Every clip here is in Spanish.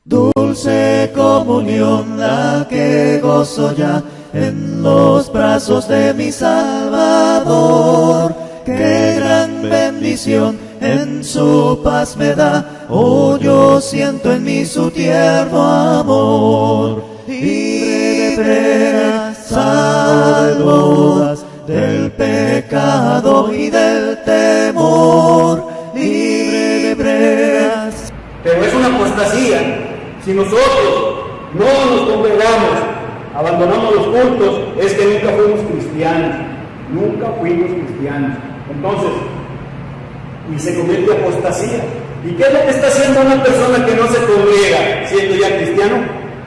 Dulce comunión la que gozo ya en los brazos de mi Salvador. Qué gran bendición en su paz me da, oh yo siento en mí su tierno amor. Libre de penas, salvo del pecado y del temor. Libre de penas. Pero es una apostasía. Si nosotros no nos congregamos, abandonamos los cultos, es que nunca fuimos cristianos. Nunca fuimos cristianos. Entonces, y se comete apostasía. ¿Y qué es lo que está haciendo una persona que no se congrega siendo ya cristiano?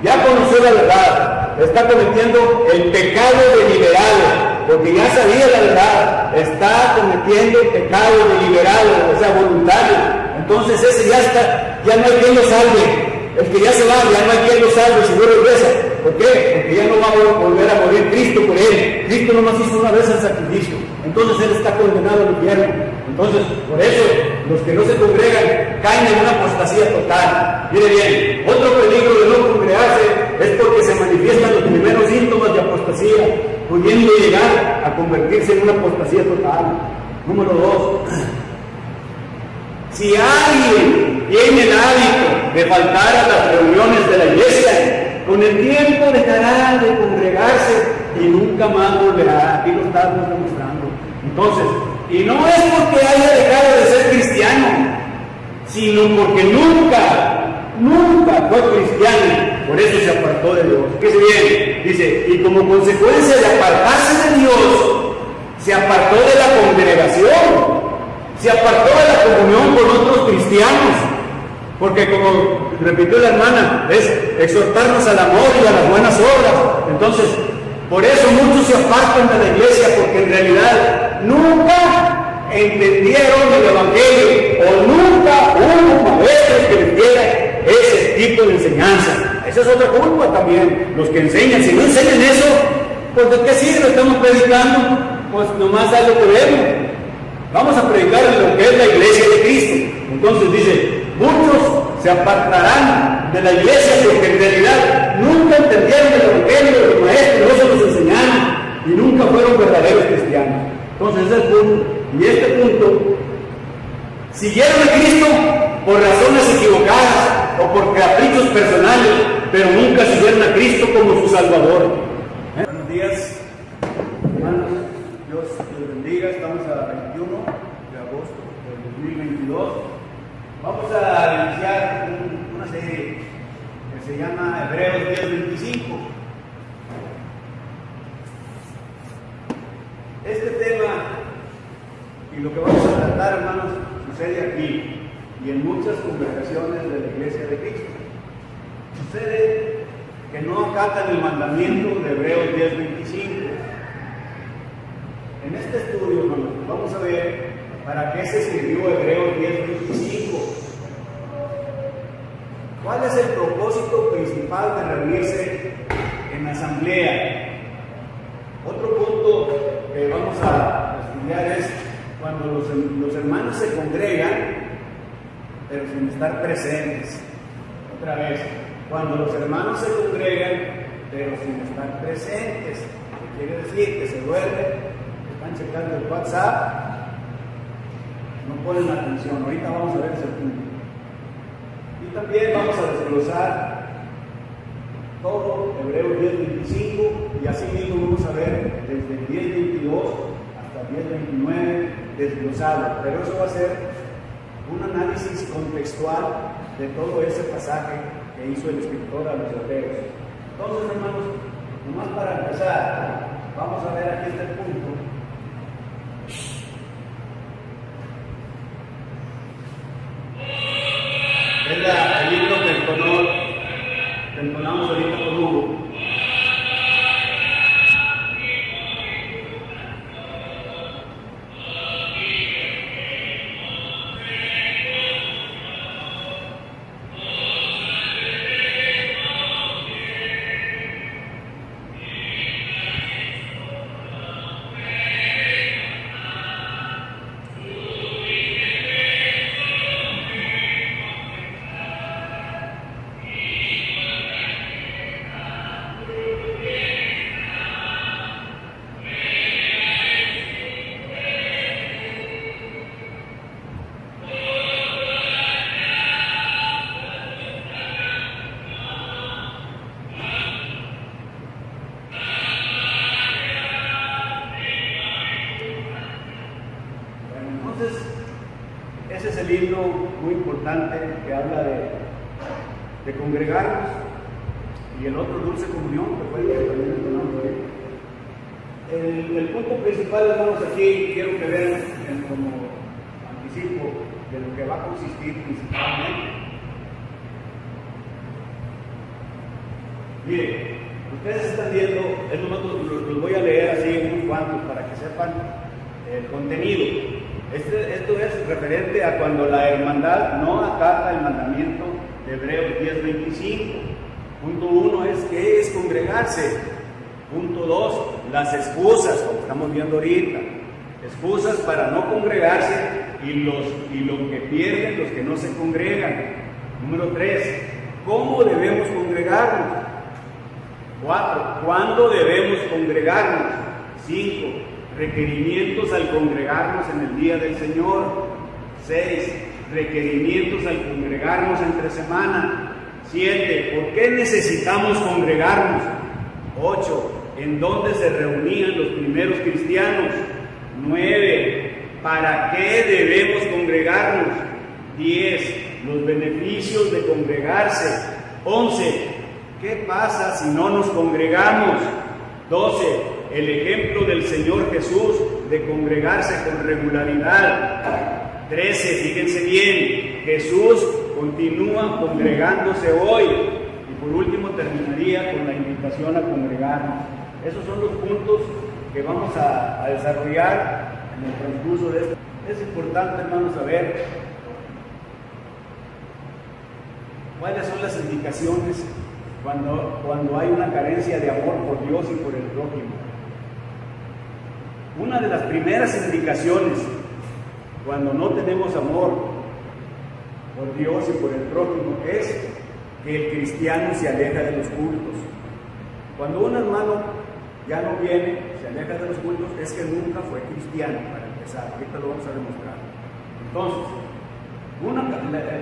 Ya conoció la verdad, está cometiendo el pecado deliberado, porque ya sabía la verdad, está cometiendo el pecado deliberado, o sea, voluntario. Entonces ese ya no hay quien lo salve. El que ya se va, ya no hay quien lo salve si no regresa. ¿Por qué? Porque ya no va a volver a morir Cristo por él. Cristo nomás hizo una vez el sacrificio. Entonces él está condenado al infierno. Entonces, por eso, los que no se congregan caen en una apostasía total. Mire bien, otro peligro de no congregarse es porque se manifiestan los primeros síntomas de apostasía, pudiendo llegar a convertirse en una apostasía total. Número 2. Si alguien tiene el hábito de faltar a las reuniones de la iglesia, con el tiempo dejará de congregarse y nunca más volverá. Aquí lo estamos demostrando. Entonces, y no es porque haya dejado de ser cristiano, sino porque nunca fue cristiano. Por eso se apartó de Dios. Fíjese bien, dice, y como consecuencia de apartarse de Dios, se apartó de la congregación. Se apartó de la comunión con otros cristianos, porque como repitió la hermana, es exhortarnos al amor y a las buenas obras. Entonces, por eso muchos se apartan de la iglesia, porque en realidad nunca entendieron el evangelio, o nunca hubo maestros que les dieran ese tipo de enseñanza. Esa es otra culpa también, los que enseñan. Si no enseñan eso, pues ¿de qué sirve? Estamos predicando, pues nomás da lo que vemos. Vamos a predicar en lo que es la iglesia de Cristo. Entonces dice, muchos se apartarán de la iglesia porque en realidad nunca entendieron el evangelio de los maestros, no se los enseñaron y nunca fueron verdaderos cristianos. Entonces ese es el punto. Y este punto, siguieron a Cristo por razones equivocadas o por caprichos personales, pero nunca siguieron a Cristo como su Salvador. Buenos días, hermanos. Dios los bendiga. Estamos a 21 de agosto del 2022. Vamos a iniciar una serie que se llama Hebreos 10:25. Este tema y lo que vamos a tratar, hermanos, sucede aquí y en muchas congregaciones de la Iglesia de Cristo. Sucede que no acatan el mandamiento de Hebreos 10:25. En este estudio, hermanos, vamos a ver para qué se escribió Hebreos 10:25. ¿Cuál es el propósito principal de reunirse en asamblea? Otro punto que vamos a estudiar es cuando los hermanos se congregan, pero sin estar presentes. Otra vez, cuando los hermanos se congregan, pero sin estar presentes. ¿Qué quiere decir? Que se duermen, están checando el WhatsApp, no ponen atención. Ahorita vamos a ver ese punto. Y también vamos a desglosar todo Hebreos 10:25 y así mismo vamos a ver desde el 10:22 hasta el 10:29 desglosado. Pero eso va a ser un análisis contextual de todo ese pasaje que hizo el escritor a los hebreos. Entonces, hermanos, nomás para empezar, vamos a ver aquí este punto. Es el himno que entonamos ahorita con Hugo. el himno muy importante que habla de congregarnos, y el otro, dulce comunión, que fue el que también mencionamos ahorita. El punto principal, hermanos, aquí quiero que vean como anticipo de lo que va a consistir principalmente. Miren, ustedes están viendo, es nomás los voy a leer así en unos cuantos para que sepan el contenido. Esto es referente a cuando la hermandad no acata el mandamiento de Hebreos 10:25. Punto 1 es ¿qué es congregarse? Punto 2, las excusas, como estamos viendo ahorita. Excusas para no congregarse y lo que pierden los que no se congregan. Número 3, ¿cómo debemos congregarnos? 4, ¿cuándo debemos congregarnos? 5, requerimientos al congregarnos en el día del Señor. 6, requerimientos al congregarnos entre semana. 7, ¿por qué necesitamos congregarnos? 8, ¿en dónde se reunían los primeros cristianos? 9, ¿para qué debemos congregarnos? 10, los beneficios de congregarse. 11, ¿qué pasa si no nos congregamos? 12, el ejemplo del Señor Jesús de congregarse con regularidad. 13, fíjense bien, Jesús continúa congregándose hoy. Y por último terminaría con la invitación a congregarnos. Esos son los puntos que vamos a desarrollar en el transcurso de esto. Es importante, hermanos, saber cuáles son las indicaciones cuando hay una carencia de amor por Dios y por el prójimo. Una de las primeras indicaciones cuando no tenemos amor por Dios y por el prójimo es que el cristiano se aleja de los cultos. Cuando un hermano ya no viene, se aleja de los cultos, es que nunca fue cristiano, para empezar. Ahorita lo vamos a demostrar. Entonces,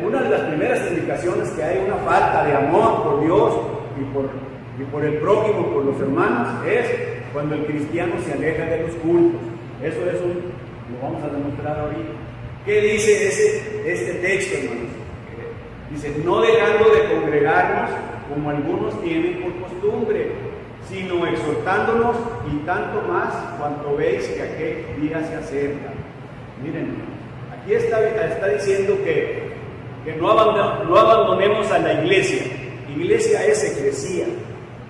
una de las primeras indicaciones que hay una falta de amor por Dios y por el prójimo, por los hermanos, es cuando el cristiano se aleja de los cultos. Eso lo vamos a demostrar ahorita. ¿Qué dice este texto, hermanos? Dice, no dejando de congregarnos como algunos tienen por costumbre, sino exhortándonos, y tanto más cuanto veis que aquel día se acerca. Miren, aquí está diciendo que no abandonemos a la iglesia. Iglesia es eclesía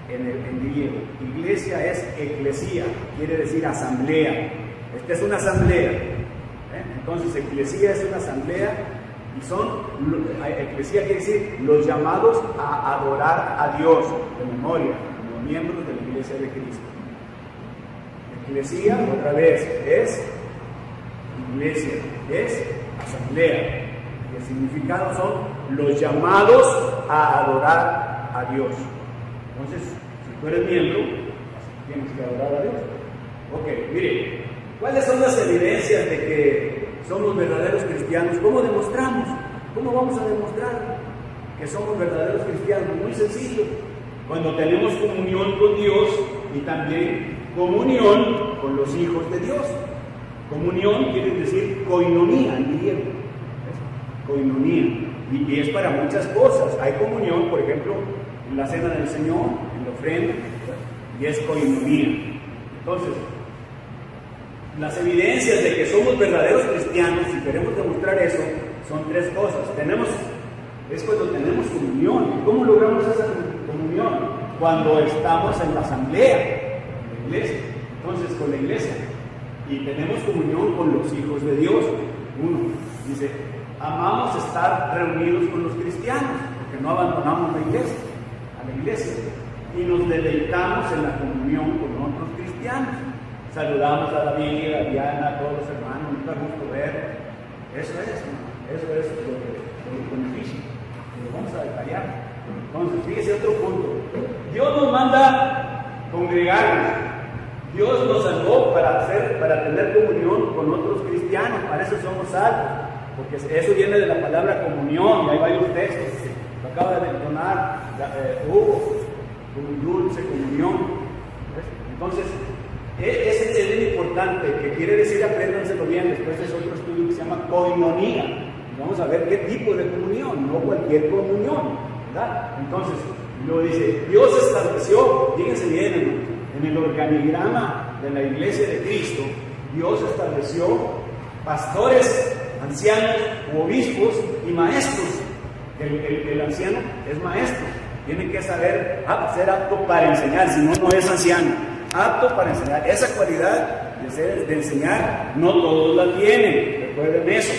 en griego. Iglesia es eclesía, quiere decir asamblea. Esta es una asamblea. Entonces, eclesía es una asamblea y eclesía quiere decir los llamados a adorar a Dios de memoria, como miembros de la iglesia de Cristo. Eclesía, otra vez, es iglesia, es asamblea. Y el significado son los llamados a adorar a Dios. Entonces, si tú eres miembro, tienes que adorar a Dios. Ok, mire, ¿cuáles son las evidencias de que somos verdaderos cristianos? ¿Cómo demostramos? ¿Cómo vamos a demostrar que somos verdaderos cristianos? Muy sencillo. Cuando tenemos comunión con Dios y también comunión con los hijos de Dios. Comunión quiere decir koinonía en griego. Koinonía. Y es para muchas cosas. Hay comunión, por ejemplo, en la cena del Señor, en la ofrenda, y es koinonía. Entonces, las evidencias de que somos verdaderos cristianos, si queremos demostrar eso, son tres cosas. Es cuando tenemos comunión. ¿Cómo logramos esa comunión? Cuando estamos en la asamblea, en la iglesia. Entonces, con la iglesia. Y tenemos comunión con los hijos de Dios. Uno dice, amamos estar reunidos con los cristianos, porque no abandonamos la iglesia, y nos deleitamos en la comunión con otros cristianos. Saludamos a David, a Diana, a todos los hermanos, nos da gusto ver. Eso es lo que beneficia. Lo vamos a detallar. Entonces, fíjese otro punto. Dios nos manda congregarnos. Dios nos salvó para tener comunión con otros cristianos. Para eso somos salvos. Porque eso viene de la palabra comunión. Y hay varios textos que lo acaba de mencionar Hugo. Dulce comunión. Entonces, ese es el importante, que quiere decir, apréndanselo bien, después es otro estudio que se llama koinonía. vamos a ver qué tipo de comunión, no cualquier comunión, ¿verdad? Entonces, luego dice, Dios estableció, fíjense bien, hermano, en el organigrama de la Iglesia de Cristo, Dios estableció pastores, ancianos, obispos y maestros. El anciano es maestro, tiene que saber ser apto para enseñar, si no, no es anciano. Apto para enseñar, esa cualidad de enseñar, no todos la tienen, recuerden eso.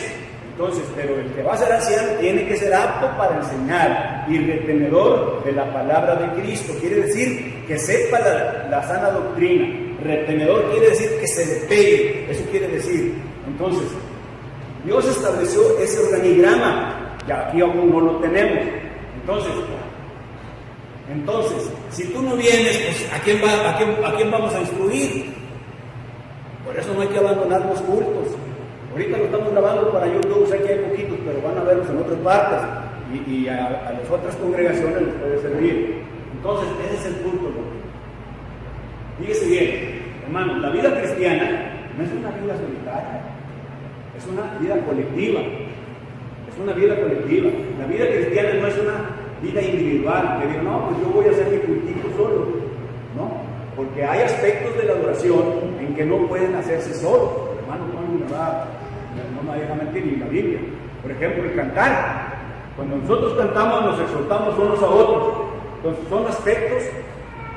Entonces, pero el que va a ser anciano tiene que ser apto para enseñar y retenedor de la palabra de Cristo. Quiere decir que sepa la sana doctrina. Retenedor quiere decir que se le pegue, eso quiere decir. Entonces, Dios estableció ese organigrama, que aquí aún no lo tenemos. Entonces, si tú no vienes, pues ¿a quién vamos a instruir? Por eso no hay que abandonar los cultos. Ahorita lo estamos grabando para YouTube, sé que hay poquitos, pero van a verlos en otras partes y a las otras congregaciones les puede servir. Entonces, ese es el punto, ¿no? Fíjese bien, hermano, la vida cristiana no es una vida solitaria, es una vida colectiva. Es una vida colectiva. La vida cristiana no es una vida individual, que digo, no, pues yo voy a hacer mi cultivo solo, ¿no? Porque hay aspectos de la adoración en que no pueden hacerse solos. Hermano, no me deja mentir ni la Biblia. Por ejemplo, el cantar. Cuando nosotros cantamos, nos exhortamos unos a otros. Entonces, son aspectos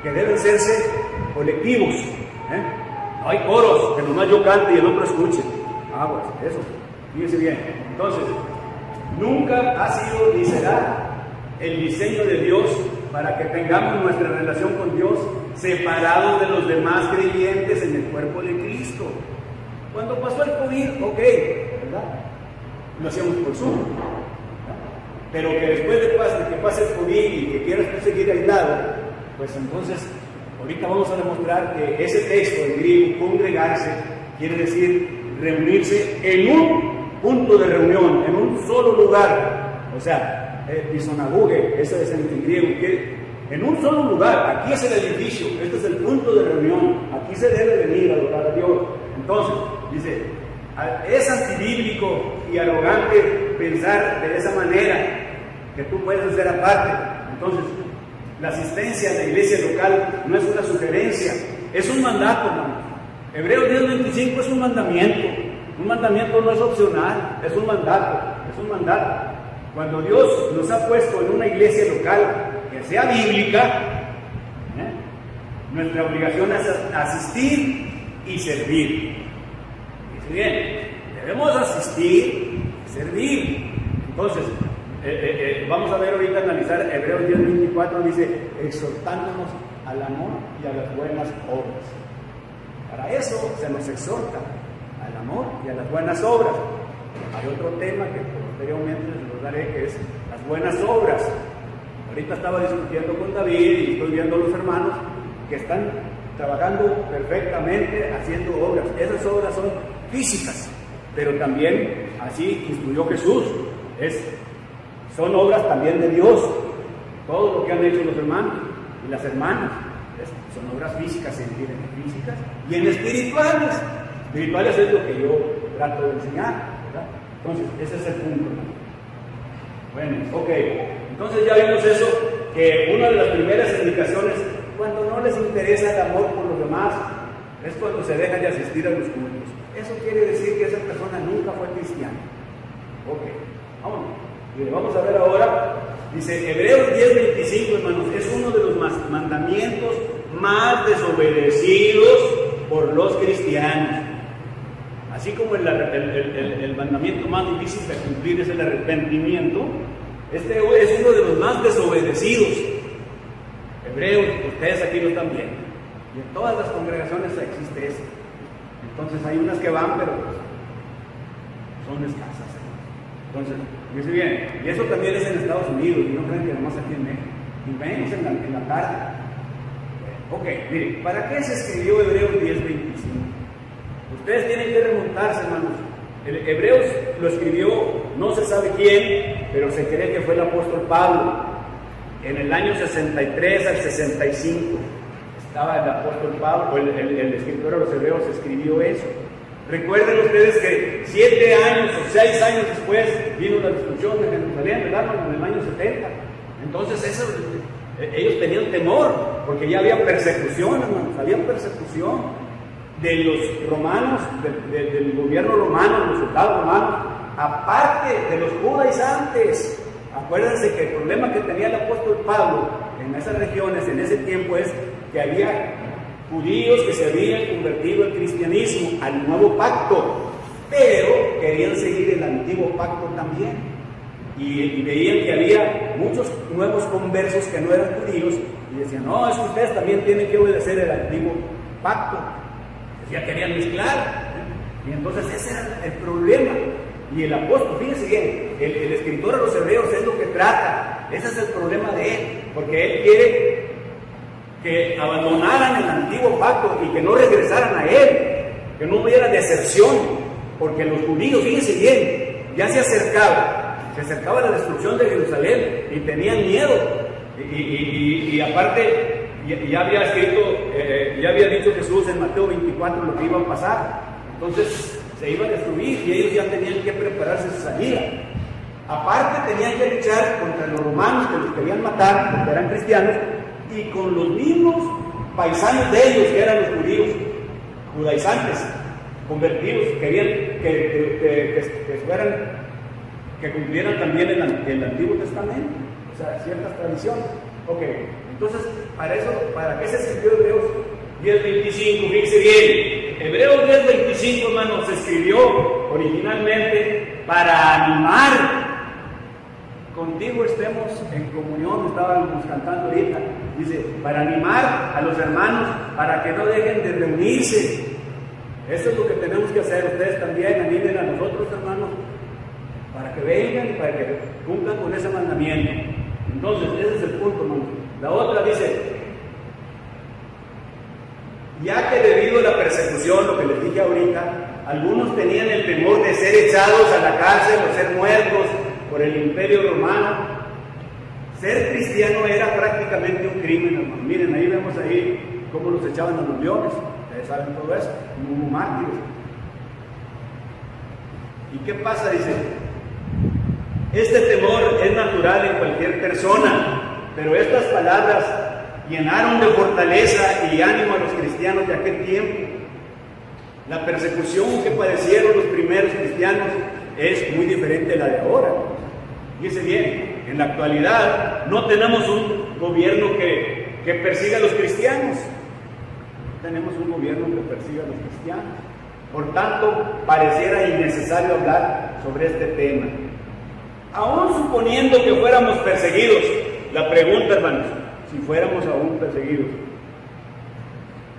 que deben serse colectivos. No hay coros que nomás yo cante y el otro escuche. Pues eso, fíjese bien. Entonces, nunca ha sido ni será el diseño de Dios para que tengamos nuestra relación con Dios separados de los demás creyentes en el cuerpo de Cristo. Cuando pasó el COVID, ok, ¿verdad? Lo hacíamos por Zoom, ¿verdad? Pero que después de que pase el COVID y que quieras tú seguir aislado, pues entonces, ahorita vamos a demostrar que ese texto en griego, congregarse, quiere decir reunirse en un punto de reunión, en un solo lugar. O sea, bisonagoge, eso es en griego, que en un solo lugar. Aquí es el edificio, este es el punto de reunión, aquí se debe venir a adorar a Dios. Entonces, dice, es antibíblico y arrogante pensar de esa manera que tú puedes hacer aparte. Entonces, la asistencia a la iglesia local no es una sugerencia, es un mandato, hermano. Hebreos 10:25 es un mandamiento. Un mandamiento no es opcional, es un mandato, es un mandato. Cuando Dios nos ha puesto en una iglesia local que sea bíblica, nuestra obligación es asistir y servir. Dice bien, debemos asistir y servir. Entonces, vamos a ver ahorita, analizar Hebreos 10:24, dice, exhortándonos al amor y a las buenas obras. Para eso se nos exhorta al amor y a las buenas obras. Hay otro tema que posteriormente les daré, que es las buenas obras. Ahorita estaba discutiendo con David y estoy viendo a los hermanos que están trabajando perfectamente haciendo obras. Esas obras son físicas, pero también así instruyó Jesús. Son obras también de Dios. Todo lo que han hecho los hermanos y las hermanas son obras físicas, físicas y en espirituales. Espirituales es lo que yo trato de enseñar, ¿verdad? Entonces, ese es el punto, ¿no? Bueno, ok. Entonces ya vimos eso, que una de las primeras indicaciones, cuando no les interesa el amor por los demás, es cuando se dejan de asistir a los cultos. Eso quiere decir que esa persona nunca fue cristiana. Ok, vámonos. Y vamos a ver ahora, dice Hebreos 10:25, hermanos, es uno de los mandamientos más desobedecidos por los cristianos. Así como el mandamiento más difícil de cumplir es el arrepentimiento, este es uno de los más desobedecidos. Hebreos, ustedes aquí lo están viendo. Y en todas las congregaciones existe eso. Entonces hay unas que van, pero pues, son escasas. Entonces, dice bien, y eso también es en Estados Unidos, y no creen que nomás aquí en México, y menos en la tarde. Ok, miren, ¿para qué se escribió Hebreos 10:25? Ustedes tienen que remontarse, hermanos. El Hebreos lo escribió, no se sabe quién, pero se cree que fue el apóstol Pablo. En el año 63 al 65 estaba el apóstol Pablo, el escritor de los Hebreos escribió eso. Recuerden ustedes que 7 años o 6 años después vino la destrucción de Jerusalén, ¿verdad? En el año 70. Entonces ellos tenían temor, porque ya había persecución, hermanos, había persecución de los romanos, del gobierno romano, de los soldados romanos, aparte de los judaizantes. Acuérdense que el problema que tenía el apóstol Pablo en esas regiones, en ese tiempo, es que había judíos que se habían convertido al cristianismo, al nuevo pacto, pero querían seguir el antiguo pacto también. Y veían que había muchos nuevos conversos que no eran judíos y decían, no, es que ustedes también tienen que obedecer el antiguo pacto. Pues ya querían mezclar. Y entonces ese era el problema. Y el apóstol, fíjense bien, el escritor a los hebreos es lo que trata. Ese es el problema de él, porque él quiere que abandonaran el antiguo pacto y que no regresaran a él, que no hubiera deserción, porque los judíos, fíjense bien, ya se acercaba la destrucción de Jerusalén y tenían miedo, y aparte ya había escrito, ya había dicho Jesús en Mateo 24 lo que iba a pasar. Entonces se iba a destruir y ellos ya tenían que prepararse su salida. Aparte tenían que luchar contra los romanos que los querían matar porque eran cristianos, y con los mismos paisanos de ellos, que eran los judíos judaizantes, convertidos, querían que cumplieran también el Antiguo Testamento, o sea, ciertas tradiciones. Ok, entonces, ¿para qué se escribió Hebreos 10:25? Fíjense bien, Hebreos 10:25, hermanos, se escribió originalmente para animar. Contigo estemos en comunión, estábamos cantando ahorita, dice, para animar a los hermanos, para que no dejen de reunirse. Eso es lo que tenemos que hacer. Ustedes también animen a nosotros, hermanos, para que vengan y para que cumplan con ese mandamiento. Entonces, ese es el punto, hermanos. La otra dice, ya que debido a la persecución, lo que les dije ahorita, algunos tenían el temor de ser echados a la cárcel o ser muertos por el imperio romano. Ser cristiano era prácticamente un crimen, hermano. Miren, ahí vemos ahí cómo los echaban a los leones. Ustedes saben todo eso, como mártires. ¿Y qué pasa? Dice, este temor es natural en cualquier persona, pero estas palabras llenaron de fortaleza y ánimo a los cristianos de aquel tiempo. La persecución que padecieron los primeros cristianos es muy diferente a la de ahora. Fíjense bien, en la actualidad no tenemos un gobierno que persiga a los cristianos. No tenemos un gobierno que persiga a los cristianos. Por tanto, pareciera innecesario hablar sobre este tema. Aún suponiendo que fuéramos perseguidos, la pregunta, hermanos, si fuéramos aún perseguidos,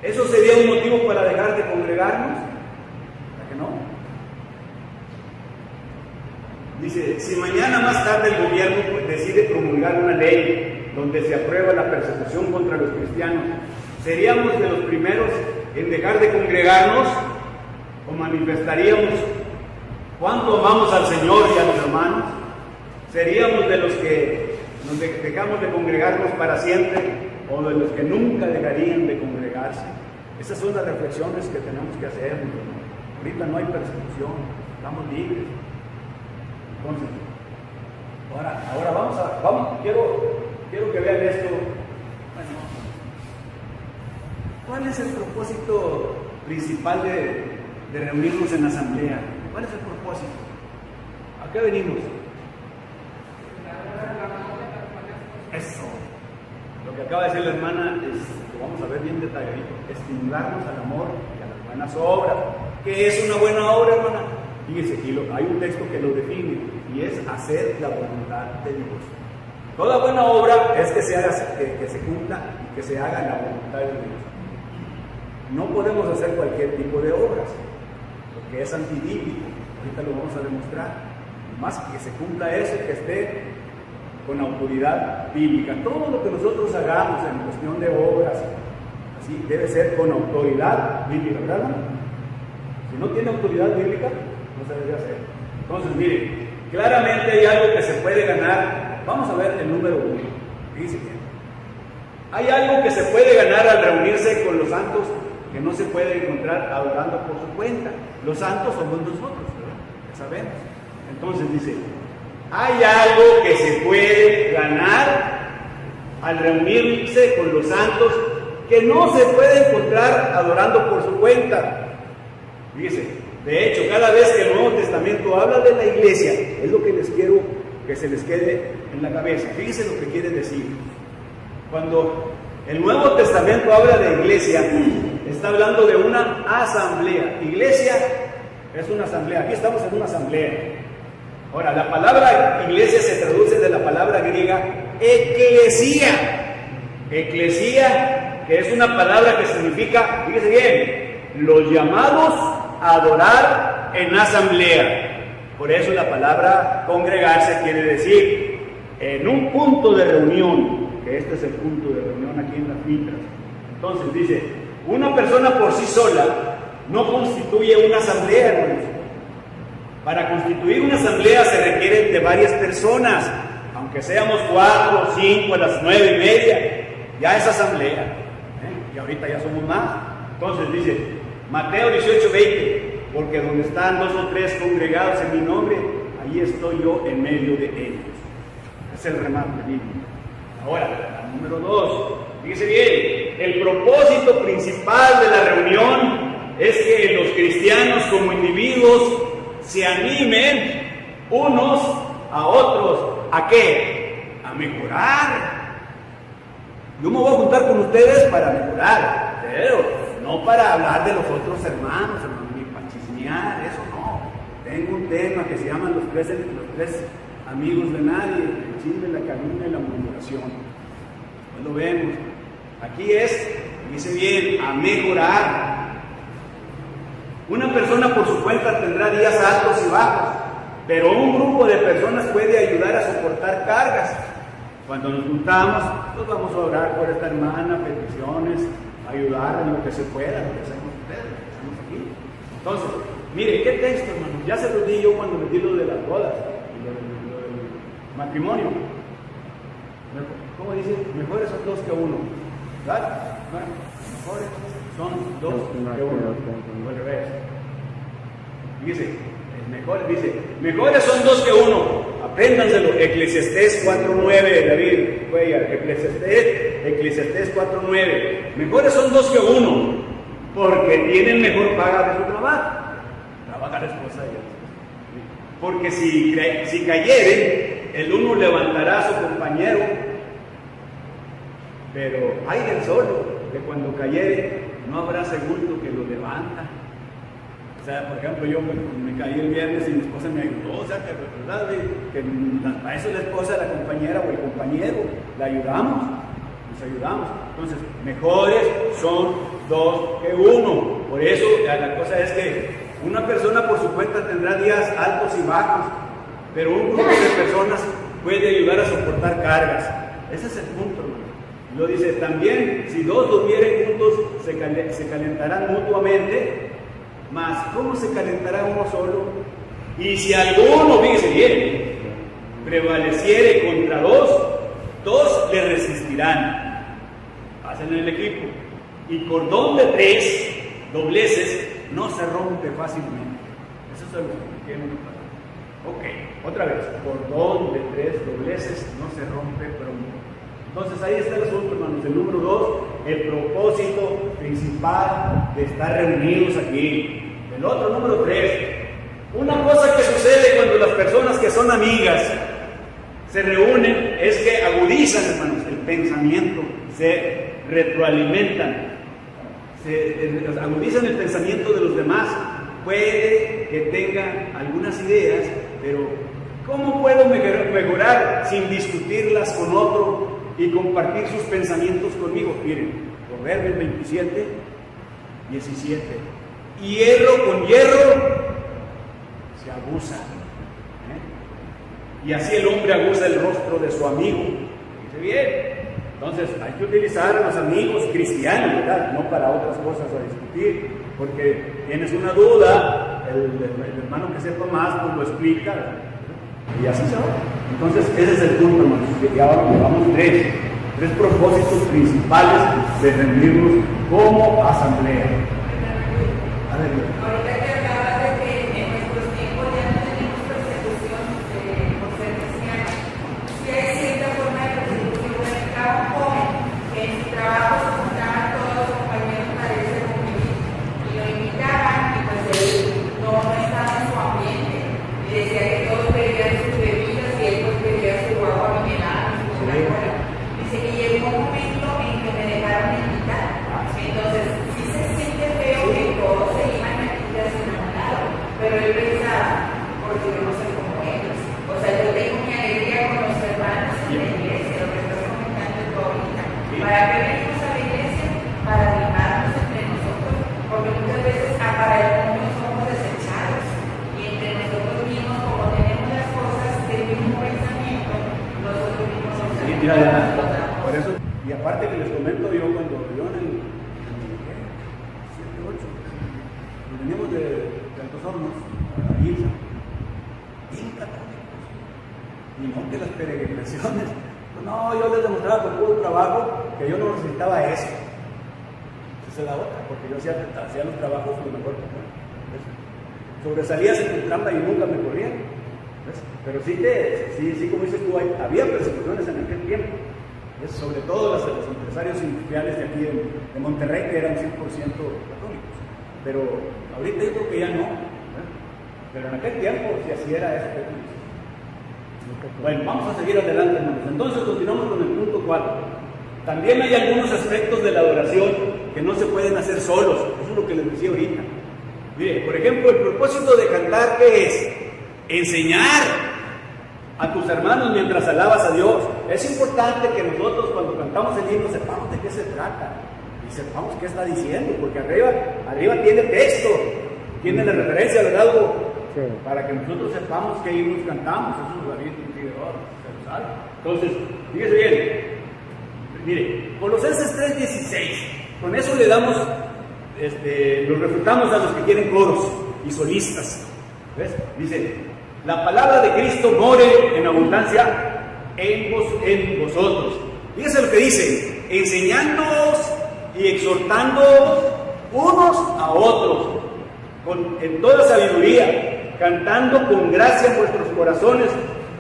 ¿eso sería un motivo para dejar de congregarnos? ¿Para que no? Dice, si mañana más tarde el gobierno decide promulgar una ley donde se aprueba la persecución contra los cristianos, ¿seríamos de los primeros en dejar de congregarnos o manifestaríamos cuánto amamos al Señor y a los hermanos? ¿Seríamos de los que nos dejamos de congregarnos para siempre o de los que nunca dejarían de congregarse? Esas son las reflexiones que tenemos que hacer. Ahorita no hay persecución, estamos libres. Entonces, ahora quiero que vean esto. Bueno, ¿cuál es el propósito principal de reunirnos en la asamblea? ¿Cuál es el propósito? ¿A qué venimos? Eso. Lo que acaba de decir la hermana es, lo vamos a ver bien detalladito, estimularnos al amor y a las buenas obras. ¿Qué es una buena obra, hermana? Fíjense, hay un texto que lo define, y es hacer la voluntad de Dios. Toda buena obra es que se cumpla y que se haga la voluntad de Dios. No podemos hacer cualquier tipo de obras, porque es antibíblico. Ahorita lo vamos a demostrar. Más que se cumpla eso, que esté con autoridad bíblica. Todo lo que nosotros hagamos en cuestión de obras, así debe ser con autoridad bíblica, ¿verdad? Si no tiene autoridad bíblica, no se debe hacer. Entonces, miren, claramente hay algo que se puede ganar. Vamos a ver el número 1. Fíjense bien. Hay algo que se puede ganar al reunirse con los santos que no se puede encontrar adorando por su cuenta. Los santos somos nosotros, ¿verdad? Ya sabemos. Entonces dice, hay algo que se puede ganar al reunirse con los santos que no se puede encontrar adorando por su cuenta. Dice, de hecho, cada vez que el Nuevo Testamento habla de la iglesia, es lo que les quiero que se les quede en la cabeza. Fíjense lo que quiere decir. Cuando el Nuevo Testamento habla de iglesia, está hablando de una asamblea. Iglesia es una asamblea. Aquí estamos en una asamblea. Ahora, la palabra iglesia se traduce de la palabra griega eclesia. Eclesia, que es una palabra que significa, fíjese bien, los llamados a adorar en asamblea. Por eso la palabra congregarse quiere decir en un punto de reunión, que este es el punto de reunión aquí en las mitras. Entonces dice, una persona por sí sola no constituye una asamblea, hermanos. Para constituir una asamblea se requieren de varias personas, aunque seamos 4 o 5 a las 9:30, ya es asamblea, y ahorita ya somos más. Entonces dice, Mateo 18:20, porque donde están 2 o 3 congregados en mi nombre, allí estoy yo en medio de ellos. Es el remate bíblico. Ahora, la número 2, fíjese bien, el propósito principal de la reunión es que los cristianos como individuos se animen unos a otros. ¿A qué? A mejorar. Yo me voy a juntar con ustedes para mejorar, pero no para hablar de los otros hermanos, ni para chismear, eso no. Tengo un tema que se llama los tres amigos de nadie, el chisme, la calumnia y la murmuración. Pues lo vemos. Aquí dice bien, a mejorar. Una persona por su cuenta tendrá días altos y bajos, pero un grupo de personas puede ayudar a soportar cargas. Cuando nos juntamos, pues vamos a orar por esta hermana, peticiones, ayudar en lo que se pueda, lo que hacemos ustedes, lo que hacemos aquí. Entonces, mire, ¿qué texto, hermano? Ya se lo di yo cuando les di lo de las bodas, lo del matrimonio. ¿Cómo dice? Mejores son 2 que 1, ¿verdad? Bueno, mejores son 2 que 1, o al revés. Dice, mejores son 2 que 1. Apréndanselo, Eclesiastés 4:9, David Cuellar, Eclesiastés 4:9. Mejores son 2 que 1, porque tienen mejor paga de su trabajo. Trabajar es cosa de Dios. Porque si cayeren, el uno levantará a su compañero, pero hay del solo, que cuando cayere, no habrá segundo que lo levanta. O sea, por ejemplo, yo me caí el viernes y mi esposa me ayudó, o sea, ¿verdad? Que para eso la esposa, la compañera o el compañero, la ayudamos, nos ayudamos. Entonces, mejores son 2 que 1. Por eso, la cosa es que una persona por su cuenta tendrá días altos y bajos, pero un grupo de personas puede ayudar a soportar cargas. Ese es el punto, hermano. Lo dice también, si 2 durmieren juntos, se calentarán mutuamente. Mas, ¿cómo se calentará uno solo? Y si alguno, fíjese bien, prevaleciere contra 2 le resistirán. Hacen el equipo. Y cordón de 3 dobleces no se rompe fácilmente. Eso es lo que quieren notar. Ok, otra vez. Cordón de 3 dobleces no se rompe pronto. Entonces ahí está el asunto, hermanos. El número 2, el propósito principal de estar reunidos aquí. El otro, número 3, una cosa que sucede cuando las personas que son amigas se reúnen es que agudizan, hermanos, el pensamiento, se retroalimentan, agudizan el pensamiento de los demás. Puede que tengan algunas ideas, pero ¿cómo puedo mejorar sin discutirlas con otro y compartir sus pensamientos conmigo? Miren, Proverbios 27, 17. Hierro con hierro se abusa. Y así el hombre abusa el rostro de su amigo. Dice bien. Entonces hay que utilizar a los amigos cristianos, ¿verdad? No para otras cosas a discutir. Porque tienes una duda, el hermano que sepa más, pues lo explica, ¿verdad? Y así se va. Entonces ese es el punto, hermanos. Y ahora llevamos 3. tres propósitos principales de reunirnos como asamblea. A ver, ahorita que hablabas de que en nuestros tiempos ya no tenemos persecución por ser cristianos, sí hay cierta forma de persecución. Estaba un joven que en su trabajo se juntaban todos los compañeros para irse a convivir y lo invitaban y pues él no estaba en su ambiente y decía que todos pedían sus bebidas y él pues pedía su agua mineral, su Coca-Cola. Dice que llegó un momento en que me dejaron de invitar. Entonces sí se siente feo que todos se iban a quitar sin un lado, pero él pensaba, porque yo no soy como ellos. O sea, yo tengo mi alegría con los hermanos en la iglesia, lo que estás comentando tú ahorita. ¿Para qué venimos a la iglesia? Para animarnos entre nosotros, porque muchas veces para el mundo somos desechados y entre nosotros mismos, como tenemos las cosas del mismo pensamiento, nosotros mismos nos por eso, y aparte que les comento yo cuando yo en el 7, 8, veníamos de Altos Hornos a la Ilsa, bien católicos, y no que las peregrinaciones, no, yo les demostraba con puro trabajo que yo no necesitaba eso. Esa es la otra, porque yo hacía los trabajos lo mejor que puedo. Sobresalías en tu trampa y nunca me corrían. ¿Ves? Pero sí, como dices tú, había persecuciones en aquel tiempo. Sobre todo los empresarios industriales de aquí de Monterrey, que eran 100% católicos. Pero ahorita yo creo que ya no. Pero en aquel tiempo, si así era eso. Bueno, vamos a seguir adelante, hermanos. Entonces continuamos con el punto 4. También hay algunos aspectos de la adoración que no se pueden hacer solos. Eso es lo que les decía ahorita. Mire, por ejemplo, el propósito de cantar, ¿qué es? Enseñar a tus hermanos mientras alabas a Dios. Es importante que nosotros cuando cantamos el himno sepamos de qué se trata y sepamos qué está diciendo, porque arriba tiene texto, tiene la referencia de algo, sí, para que nosotros sepamos qué himnos cantamos. Eso es David se sabe. Entonces, fíjese bien, mire, Colosenses 3:16, con eso le damos, los refutamos a los que quieren coros y solistas. ¿Ves? Dice, la palabra de Cristo more en abundancia en vosotros. Fíjense lo que dice, enseñándoos y exhortándoos unos a otros, en toda sabiduría, cantando con gracia en vuestros corazones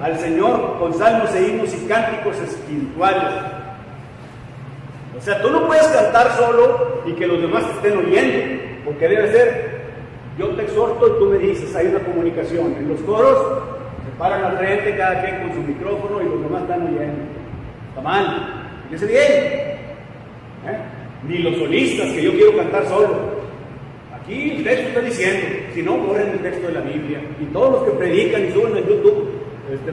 al Señor con salmos e himnos y cánticos espirituales. O sea, tú no puedes cantar solo y que los demás te estén oyendo, porque debe ser, yo te exhorto y tú me dices, hay una comunicación. En los coros se paran al frente cada quien con su micrófono y los demás están oyendo. Está mal, fíjese bien. Ni los solistas, que yo quiero cantar solo. Aquí el texto está diciendo, si no, borren el texto de la Biblia. Y todos los que predican y suben en YouTube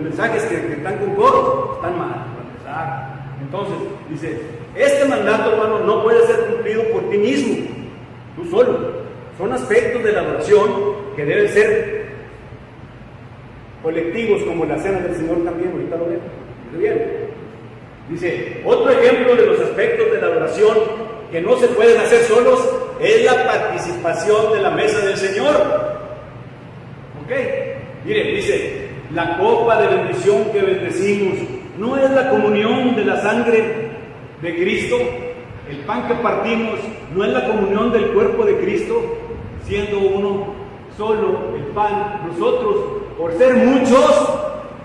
mensajes que están con coros, están mal, para empezar. Entonces, dice, este mandato, hermano, no puede ser cumplido por ti mismo, tú solo. Son aspectos de la adoración que deben ser colectivos, como la cena del Señor también, ahorita lo ven. Bien. Dice, otro ejemplo de los aspectos de la adoración que no se pueden hacer solos es la participación de la mesa del Señor. ¿Ok? Mire, dice, la copa de bendición que bendecimos no es la comunión de la sangre de Cristo. El pan que partimos no es la comunión del cuerpo de Cristo, siendo uno solo el pan. Nosotros, por ser muchos,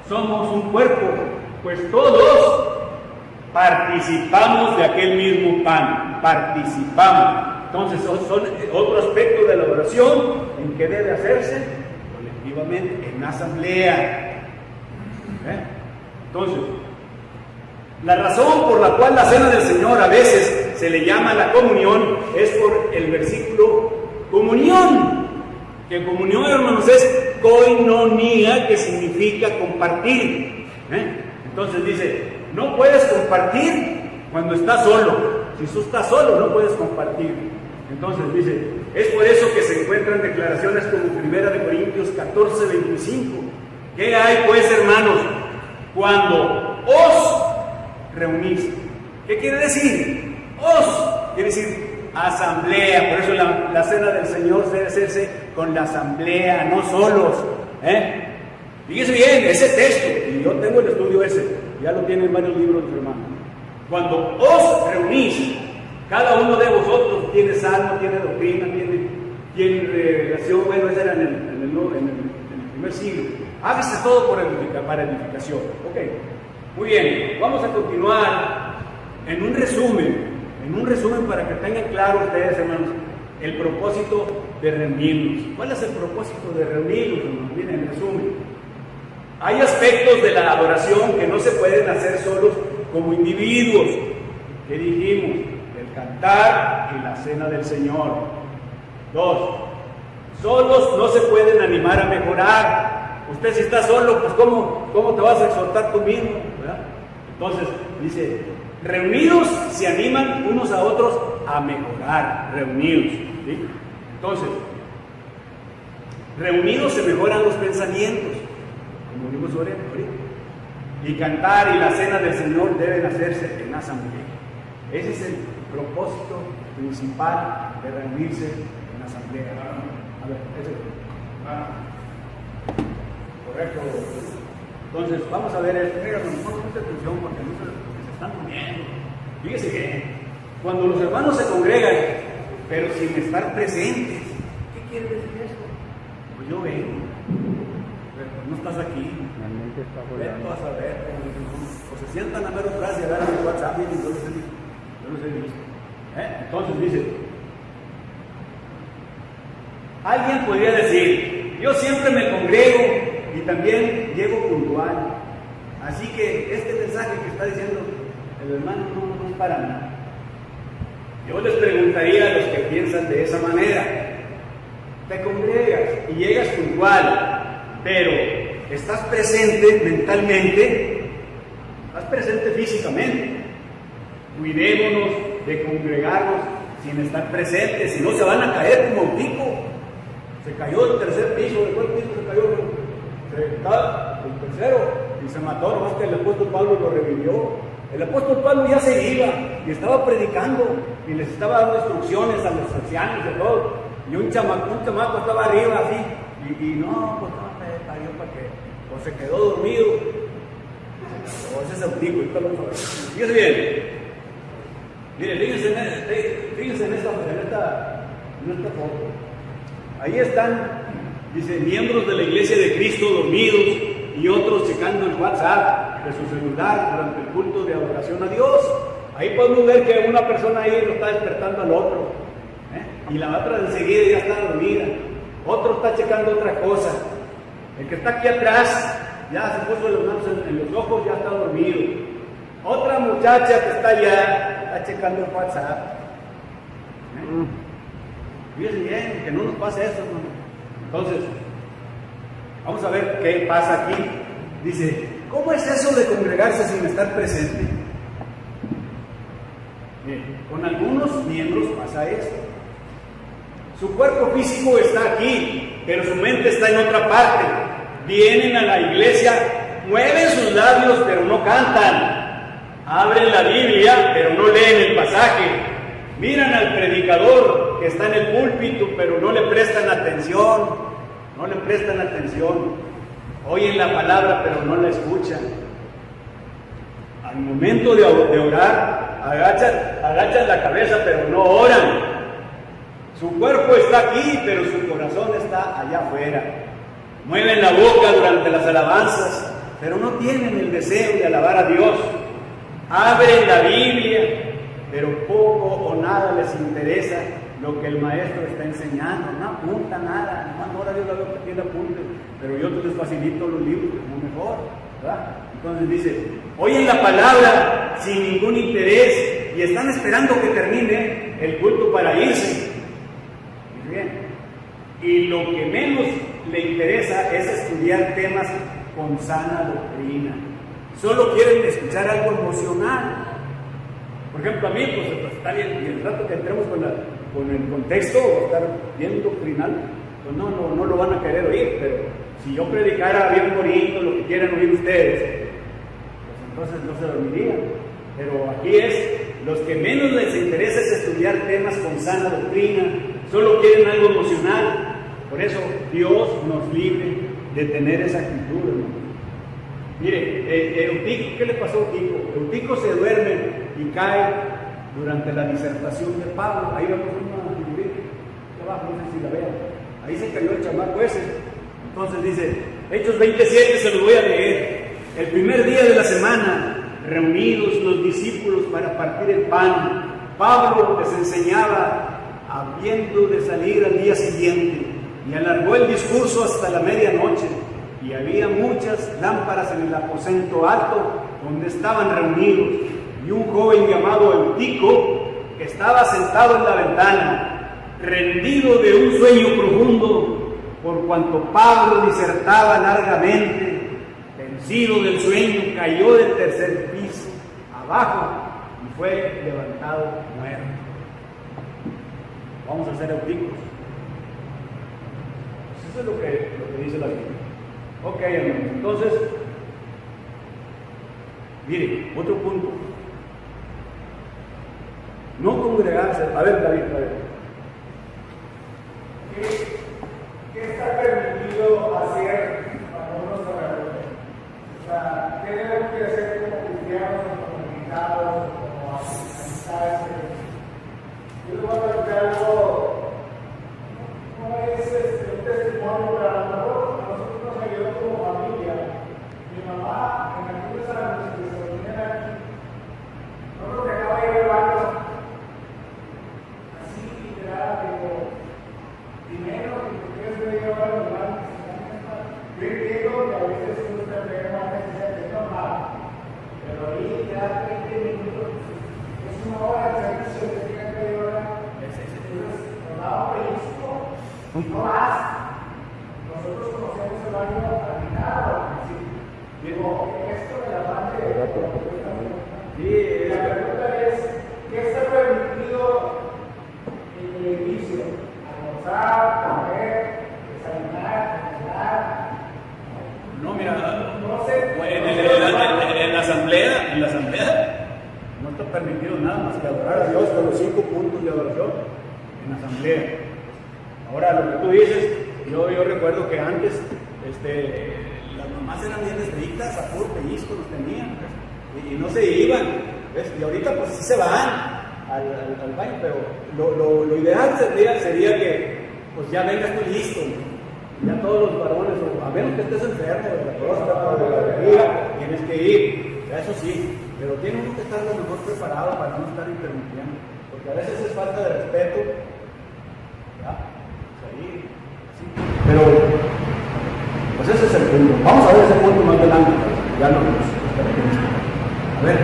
somos un cuerpo, pues todos participamos de aquel mismo pan, participamos. Entonces son otro aspecto de la oración en que debe hacerse colectivamente, en asamblea. Entonces, la razón por la cual la cena del Señor a veces se le llama la comunión es por el versículo comunión, que comunión, hermanos, es koinonía, que significa compartir. Entonces dice, no puedes compartir cuando estás solo. Si tú estás solo, no puedes compartir. Entonces dice, es por eso que se encuentran declaraciones como 1 Corintios 14:25. ¿Qué hay pues, hermanos, cuando os reunís? ¿Qué quiere decir? Os quiere decir asamblea. Por eso la cena del Señor debe hacerse con la asamblea, no solos. Fíjese bien, ese texto, y yo tengo el estudio ese, ya lo tienen varios libros, hermanos. Cuando os reunís, cada uno de vosotros tiene salmo, tiene doctrina, tiene relación. Bueno, eso era en el primer siglo. Hágase todo para edificación. Ok, muy bien, vamos a continuar en un resumen para que tengan claro ustedes, hermanos, el propósito de reunirnos. ¿Cuál es el propósito de reunirnos, hermanos? Miren, en resumen, hay aspectos de la adoración que no se pueden hacer solos como individuos. ¿Qué dijimos? El cantar y la cena del Señor. 2. Solos no se pueden animar a mejorar. Usted si está solo, pues ¿cómo te vas a exhortar tú mismo? ¿Verdad? Entonces, dice, reunidos se animan unos a otros a mejorar. Reunidos. ¿Sí? Entonces, reunidos se mejoran los pensamientos, como vimos ahorita. Y cantar y la cena del Señor deben hacerse en asamblea. Ese es el propósito principal de reunirse en asamblea. A ver, ese. Correcto. Entonces, vamos a ver esto. Mira, pongan mucha atención porque no se están poniendo. Fíjese bien, cuando los hermanos se congregan, pero sin estar presentes, ¿qué quiere decir eso? Pues yo vengo, pero no estás aquí. Tú vas a ver, o se sientan a ver atrás y agarran el WhatsApp y yo los he visto. Entonces dice, alguien podría decir, yo siempre me congrego y también llego puntual. Así que este mensaje que está diciendo el hermano no es para mí. Yo les preguntaría a los que piensan de esa manera, te congregas y llegas puntual, pero ¿estás presente mentalmente? ¿Estás presente físicamente? Cuidémonos de congregarnos sin estar presentes, si no se van a caer como un pico. Se cayó del tercer piso, ¿de cuál piso se cayó? El tercero, y se mató, nomás que el apóstol Pablo lo revivió. El apóstol Pablo ya se iba y estaba predicando y les estaba dando instrucciones a los ancianos y todo. Y un chamaco estaba arriba así, y no, pues no se cayó para que, o se quedó dormido, o ese es autico, ahorita lo vamos a ver. Fíjense bien, miren, fíjense en esta foto. Ahí están, dice, miembros de la iglesia de Cristo dormidos y otros checando el WhatsApp de su celular durante el culto de adoración a Dios. Ahí podemos ver que una persona ahí lo está despertando al otro, y la otra enseguida ya está dormida. Otro está checando otra cosa. El que está aquí atrás ya se puso las manos en los ojos, ya está dormido. Otra muchacha que está allá está checando el WhatsApp. Fíjense bien, que no nos pase eso, hermano. Entonces, vamos a ver qué pasa aquí. Dice, ¿cómo es eso de congregarse sin estar presente? Bien, con algunos miembros pasa esto. Su cuerpo físico está aquí, pero su mente está en otra parte. Vienen a la iglesia, mueven sus labios, pero no cantan. Abren la Biblia, pero no leen el pasaje. Miran al predicador que está en el púlpito, pero no le prestan atención. No le prestan atención. Oyen la palabra, pero no la escuchan. Al momento de orar, agachan la cabeza, pero no oran. Su cuerpo está aquí, pero su corazón está allá afuera. Mueven la boca durante las alabanzas, pero no tienen el deseo de alabar a Dios. Abren la Biblia, pero poco o nada les interesa lo que el maestro está enseñando. No apunta nada. Ahora Dios lo que tiene apunte, pero yo les facilito los libros como mejor, ¿verdad? Entonces dice, oyen la palabra sin ningún interés y están esperando que termine el culto para irse. Bien. Y lo que menos le interesa es estudiar temas con sana doctrina. Solo quieren escuchar algo emocional. Por ejemplo, a mí, pues está bien, y el rato que entremos con el contexto, o estar bien doctrinal, pues no lo van a querer oír, pero si yo predicara bien bonito lo que quieran oír ustedes, pues entonces no se dormirían. Pero aquí los que menos les interesa es estudiar temas con sana doctrina, solo quieren algo emocional. Por eso Dios nos libre de tener esa actitud, hermano. Mire, Eutico, ¿qué le pasó a Eutico? Eutico se duerme y cae durante la disertación de Pablo. Ahí vemos una figurita, abajo, no sé si la vean. Ahí se cayó el chamaco ese. Entonces dice, Hechos 27, se lo voy a leer. El primer día de la semana, reunidos los discípulos para partir el pan, Pablo les enseñaba, habiendo de salir al día siguiente, y alargó el discurso hasta la medianoche, y había muchas lámparas en el aposento alto donde estaban reunidos, y un joven llamado Eutico estaba sentado en la ventana, rendido de un sueño profundo, por cuanto Pablo disertaba largamente. Vencido del sueño, cayó del tercer piso abajo y fue levantado muerto. Vamos a hacer Euticos. Pues eso es lo que dice la Biblia. Ok, hermanos, entonces, mire, otro punto. No congregarse. A ver, David, a ver. ¿Qué está permitido hacer cuando uno se reúne? O sea, ¿qué debemos de hacer como cristianos, como invitados, como amistades? Yo les voy a preguntar algo, no es un testimonio, pero a lo mejor a nosotros nos ayudó como familia. Mi mamá, en aquellos años que se reunían aquí, no nos dejaba ir al baño, así literal, digo, primero, yo entiendo que a veces uno se ve más necesidad de normal, pero ahí ya 20 minutos es una hora de servicio que tiene que llevar. Entonces, nos daba pellizco y no más. Nosotros conocemos el baño terminado. Digo, esto de la parte de la pregunta es: ¿qué está permitido en el edificio? Almorzar, comer, desayunar, cenar. No, mira, No sé. en la asamblea no está permitido nada más que adorar a Dios con los 5 puntos de adoración en la asamblea. Ahora, lo que tú dices, yo recuerdo que antes las mamás eran bien estrictas, a puro pellizco los tenían, y no se iban, ¿ves? Y ahorita pues sí se van al baño, pero lo ideal sería que pues ya vengas tú listo, ya todos los varones, a menos que estés enfermo de la próstata o de la vejiga, tienes que ir, eso sí, pero tiene uno que estar lo mejor preparado para no estar interrumpiendo, porque a veces es falta de respeto, ¿ya? Salir, sí. Pero pues ese es el punto. Vamos a ver ese punto más adelante, ya no nos a ver.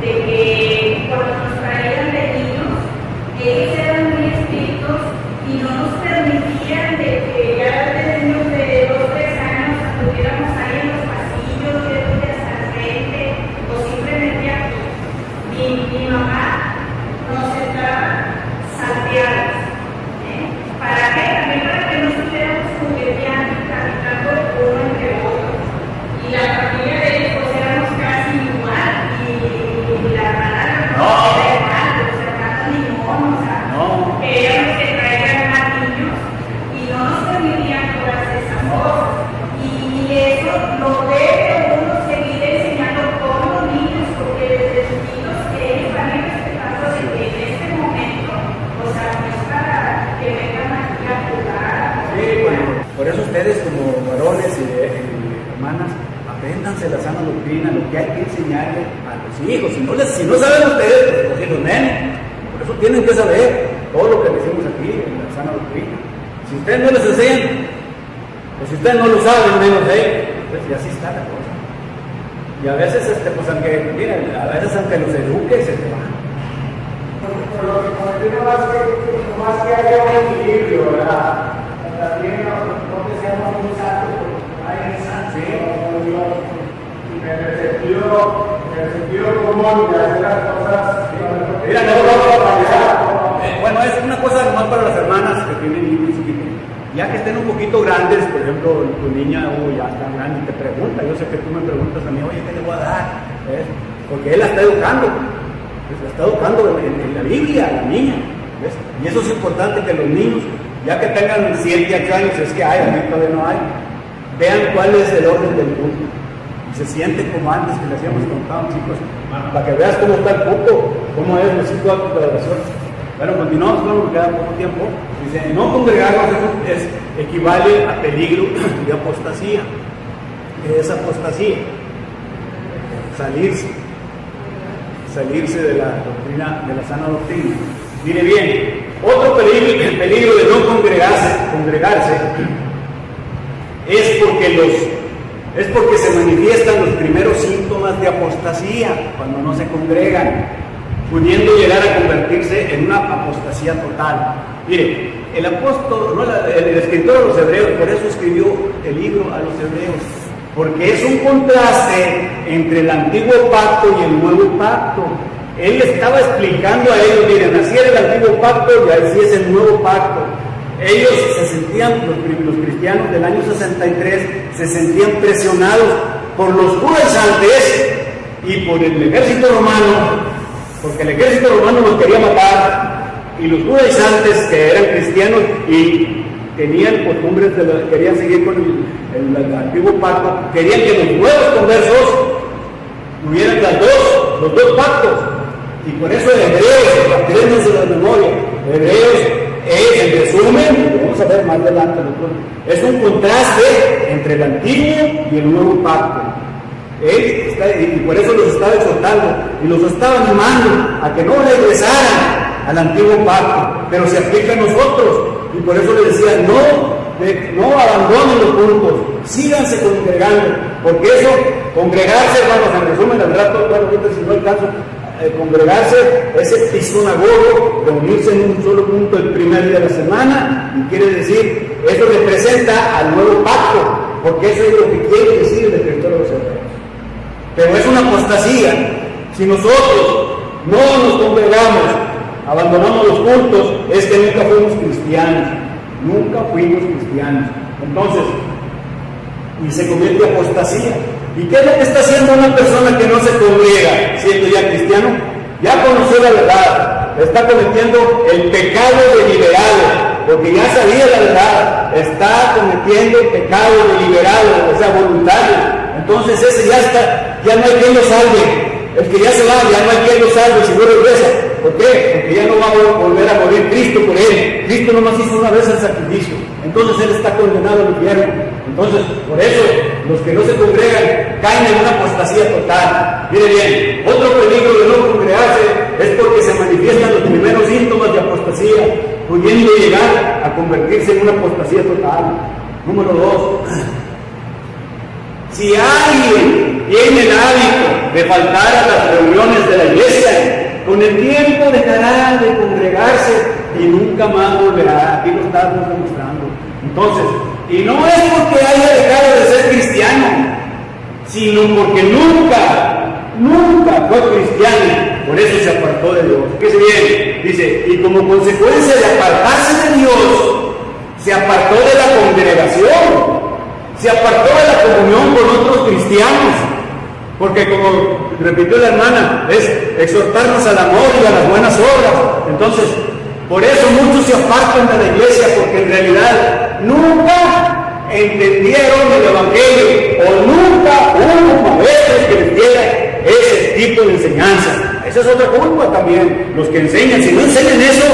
De que cuando nos traían de niños, ellos eran muy estrictos y no nos permitían de que ya desde niños de 2 o 3 años estuviéramos ahí en los pasillos, yendo hasta el frente o simplemente aquí. Mi mamá nos sentaba salteados. ¿Para qué? También para que no estuviéramos jugueteando y platicando uno entre otro. Y la familia de ellos pues éramos casi igual y la hermana era igual, los hermanos ni mono, o sea, eran los que traían más niños y no nos permitían todas esas cosas. Y eso lo debe uno seguir enseñando con los niños, porque desde chiquitos ellos también respetando de que en este momento, o sea, no es para que vengan aquí a jugar. Sí, bueno, por eso ustedes como varones y hermanas, apréndanse la sana doctrina, lo que hay que enseñarle a los hijos. Si no saben ustedes, pues los menos. Por eso tienen que saber todo lo que decimos aquí en la sana doctrina. Si ustedes no les enseñan, pues si ustedes no lo saben, menos pues y así está la cosa. Y a veces, pues aunque, miren, a veces aunque los eduque, se te van. Por lo que comenté, más que haya un equilibrio, ¿verdad? También no que seamos muy santos, porque hay santos, y en el sentido común de hacer las cosas. Mira, bueno, es una cosa nomás para las hermanas que tienen niños chiquitos. Ya que estén un poquito grandes, por ejemplo, tu niña ya está grande y te pregunta, yo sé que tú me preguntas a mí, oye, ¿qué le voy a dar? ¿Ves? Porque él la está educando, pues la está educando en la Biblia, la niña, ¿ves? Y eso es importante que los niños Ya que tengan 7, 8 años, es que hay, a mí todavía no hay. Vean cuál es el orden del culto. Y se sienten como antes que les habíamos contado, chicos, para que veas cómo está el culto, cómo es los 5 actos de adoración. Bueno, continuamos, porque queda poco tiempo. Dice, no congregarnos equivale a peligro de apostasía. ¿Qué es apostasía? Salirse de la doctrina, de la sana doctrina. Mire bien, otro peligro de no congregarse es porque se manifiestan los primeros síntomas de apostasía cuando no se congregan, pudiendo llegar a convertirse en una apostasía total. Mire, el escritor de los Hebreos, por eso escribió el libro a los Hebreos, porque es un contraste entre el antiguo pacto y el nuevo pacto. Él estaba explicando a ellos, miren, así era el antiguo pacto y así es el nuevo pacto. Ellos se sentían, los cristianos del año 63, se sentían presionados por los judaizantes y por el ejército romano, porque el ejército romano los quería matar, y los judaizantes, que eran cristianos y tenían costumbres, querían seguir con el antiguo pacto, querían que los nuevos conversos tuvieran los dos pactos. Y por eso el Hebreos, apréndanse la memoria, Hebreos es, en resumen, vamos a ver más adelante, es un contraste entre el antiguo y el nuevo pacto. Y por eso los estaba exhortando y los estaba animando a que no regresaran al antiguo pacto, pero se aplica a nosotros. Y por eso les decía, no abandonen los cultos, síganse congregando, porque eso, congregarse, hermanos, en resumen, al rato, ahorita si no alcanzo, congregarse es episonagogo, reunirse en un solo punto el primer día de la semana, y quiere decir, eso representa al nuevo pacto, porque eso es lo que quiere decir el escritor de los Hebreos. Pero es una apostasía. Si nosotros no nos congregamos, abandonamos los cultos, es que nunca fuimos cristianos. Entonces, y se convierte en apostasía. ¿Y qué es lo que está haciendo una persona que no se congrega, siendo ya cristiano? Ya conoció la verdad, está cometiendo el pecado deliberado, porque ya sabía la verdad, está cometiendo el pecado deliberado, o sea, voluntario. Entonces ese ya no hay quien lo salve. El que ya se va, ya no hay quien lo salve si no regresa. ¿Por qué? Porque ya no va a volver a morir Cristo por él. Cristo nomás hizo una vez el sacrificio. Entonces él está condenado al infierno. Entonces, por eso, los que no se congregan caen en una apostasía total. Mire bien, otro peligro de no congregarse es porque se manifiestan los primeros síntomas de apostasía, pudiendo llegar a convertirse en una apostasía total. Número 2. Si alguien tiene el hábito de faltar a las reuniones de la iglesia, con el tiempo dejará de congregarse y nunca más volverá. Aquí lo estamos demostrando. Entonces, y no es porque haya dejado de ser cristiano, sino porque nunca fue cristiano, por eso se apartó de Dios. Fíjese bien, dice, y como consecuencia de apartarse de Dios, se apartó de la congregación, se apartó de la comunión con otros cristianos, porque como repitió la hermana, es exhortarnos al amor y a las buenas obras. Entonces, por eso muchos se apartan de la iglesia, porque en realidad nunca entendieron el evangelio, o nunca hubo maestros que les dieran ese tipo de enseñanza. Esa es otra culpa también, los que enseñan. Si no enseñan eso,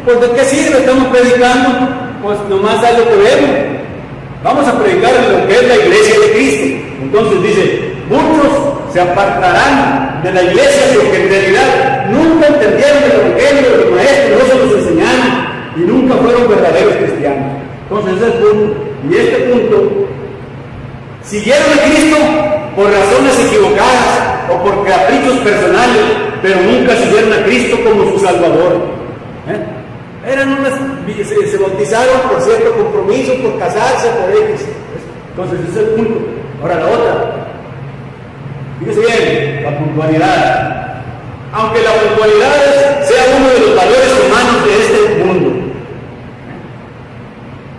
pues ¿de qué sirve? Estamos predicando, pues nomás da lo que vemos. Vamos a predicar lo que es la iglesia de Cristo. Entonces dice, muchos se apartarán de la iglesia porque en realidad nunca entendieron el evangelio de los maestros, no se los enseñaron y nunca fueron verdaderos cristianos. Entonces ese es el punto. Y este punto, siguieron a Cristo por razones equivocadas o por caprichos personales, pero nunca siguieron a Cristo como su Salvador. Se bautizaron por cierto compromiso, por casarse, por X. Entonces ese es el punto. Ahora la otra, fíjese bien, la puntualidad. Aunque la puntualidad sea uno de los valores humanos de este mundo,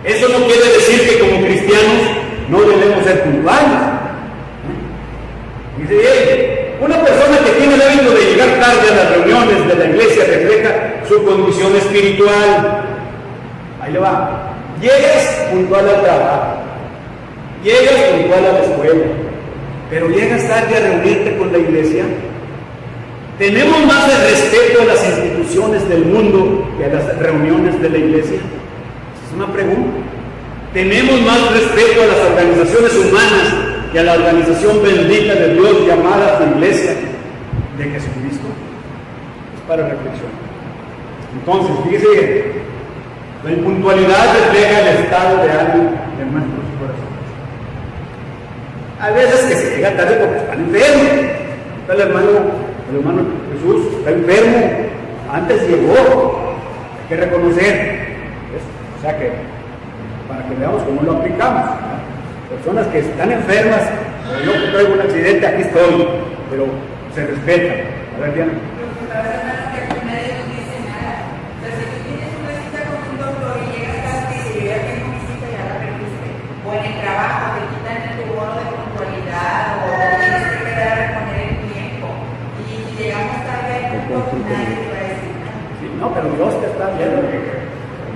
eso no quiere decir que como cristianos no debemos ser puntuales. Fíjese bien, una persona que tiene el hábito de llegar tarde a las reuniones de la iglesia refleja su condición espiritual. Ahí le va. Llegas puntual al trabajo, llegas puntual a la escuela, pero llegas tarde a reunirte con la iglesia. ¿Tenemos más el respeto a las instituciones del mundo que a las reuniones de la iglesia? Es una pregunta. ¿Tenemos más respeto a las organizaciones humanas que a la organización bendita de Dios llamada la iglesia de Jesucristo? Es para reflexión. Entonces, fíjese, la impuntualidad refleja el estado de ánimo de nuestros corazones. Hay veces que se llega tarde porque están enfermos. Está el hermano Jesús está enfermo, antes llegó, hay que reconocer. O sea que, para que veamos cómo lo aplicamos. Personas que están enfermas, yo que traigo un accidente, aquí estoy, pero se respeta. A ver, Diana. O en el trabajo te quitan tu bono de puntualidad o tienes que quedar a poner el tiempo y llegamos tarde al punto, nadie te va a decir nada. Sí, no, pero Dios te está viendo.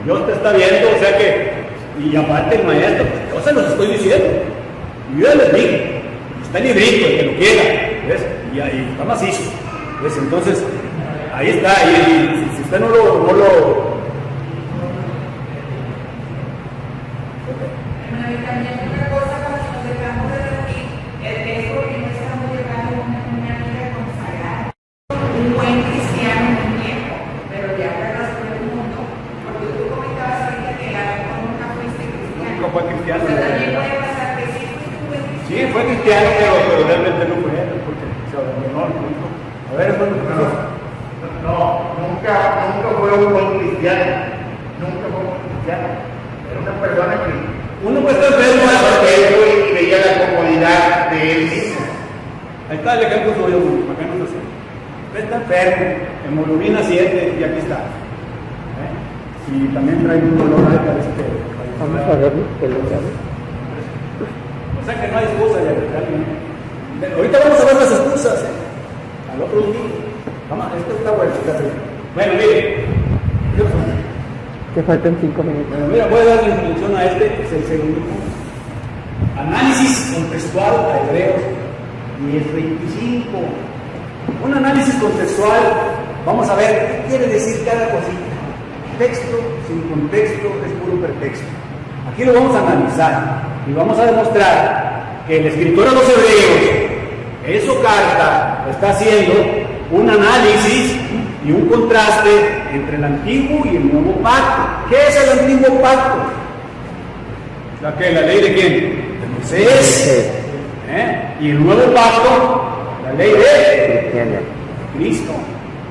Dios te está viendo, o sea que, y aparte el maestro, pues yo se los estoy diciendo. Y yo ya les digo, está en librito, el que lo quiera, ¿ves? Y ahí está macizo. ¿Ves? Entonces, ahí está, y si usted no lo También otra cosa, cuando nos dejamos de reunir, es porque no estamos llegando a una vida consagrada, un buen cristiano en un tiempo, pero ya verás por el mundo, porque tú comentabas ahorita que a lo mejor nunca fuiste cristiano. Nunca fue cristiano. O sea, también puede pasar que sí fuiste un buen cristiano. Sí, fue cristiano, pero realmente no fue él, porque se abandonó al mundo. A ver, hermano, nunca fue un buen cristiano. Nunca fue un buen cristiano. Era una persona que uno puede estar enfermo y veía la comodidad de él mismo. Ahí está el ejemplo suyo, para que no se sienta. Usted está enfermo, hemoglobina 7, y aquí está. Y también trae un dolor ahí, parece que. Vamos a verlo, que lo llame. O sea que no hay excusa ya, realmente. Ahorita vamos a ver las excusas, al otro día. Vamos, esto está bueno, fíjate. Bueno, mire, ¿qué pasó? Te faltan 5 minutos. Bueno, mira, voy a dar la introducción a este, es el segundo punto. Análisis contextual a Hebreos 10:25. Un análisis contextual, vamos a ver qué quiere decir cada cosita. Texto sin contexto es puro pretexto. Aquí lo vamos a analizar y vamos a demostrar que el escritor a los Hebreos, en su carta, está haciendo un análisis y un contraste entre el antiguo y el nuevo pacto. ¿Qué es el antiguo pacto? ¿La ley de quién? De Moisés. Y el nuevo pacto, la ley de Cristo.